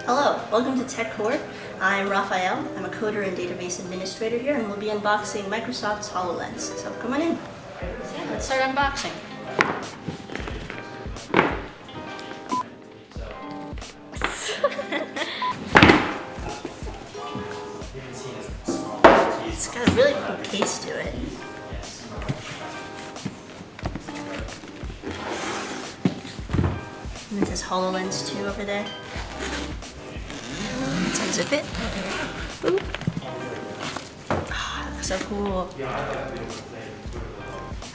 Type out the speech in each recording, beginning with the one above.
Hello, welcome to TechCore. I'm Raphaelle. I'm a coder and database administrator here, and we'll be unboxing Microsoft's Hololens. So come on in. So yeah, let's start unboxing. It's got a really cool case to it. And it says Hololens2 over there. Let's unzip it. Boop. Oh, so cool.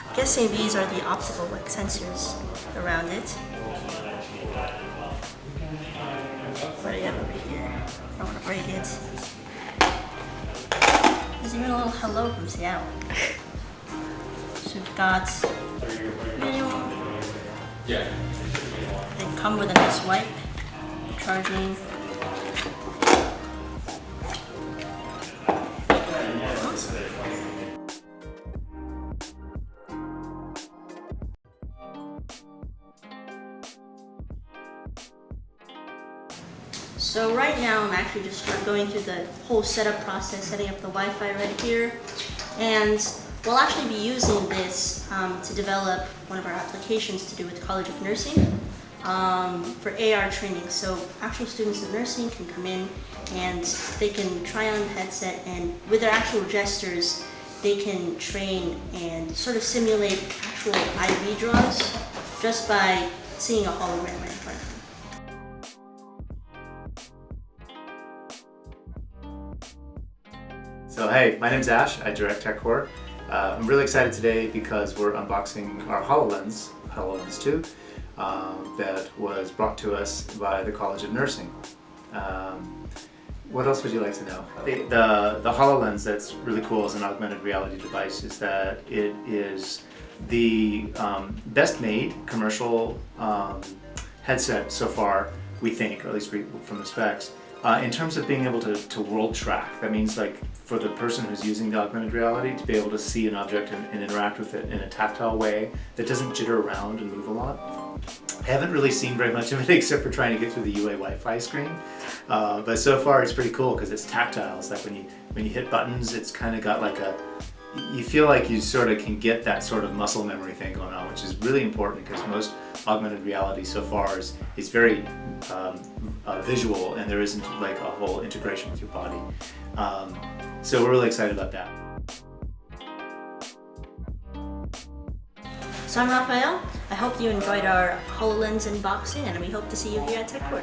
I'm guessing these are the optical sensors around it. What do you have over here? I don't want to break it. There's even a little hello from Seattle. So we've got manual. They come with a nice wipe, charging. So right now I'm actually just going through the whole setup process, setting up the Wi-Fi right here, and we'll actually be using this to develop one of our applications to do with the College of Nursing for AR training. So actual students of nursing can come in and they can try on the headset, and with their actual gestures they can train and sort of simulate actual IV draws just by seeing a hologram right in front of them. So hey, my name's Ash, I direct TechCore. I'm really excited today because we're unboxing our Hololens2 that was brought to us by the College of Nursing. What else would you like to know? The HoloLens that's really cool as an augmented reality device is that it is the best made commercial headset so far, we think, or at least from the specs. In terms of being able to world track, that means like for the person who's using the augmented reality to be able to see an object and interact with it in a tactile way that doesn't jitter around and move a lot. I haven't really seen very much of it except for trying to get through the UA Wi-Fi screen, but so far it's pretty cool because it's tactile. It's like when you hit buttons, it's kind of got like you feel like you sort of can get that sort of muscle memory thing going on, which is really important because most augmented reality so far is very visual, and there isn't like a whole integration with your body. So we're really excited about that. So I'm Raphaelle. I hope you enjoyed our HoloLens unboxing, and we hope to see you here at TechCore.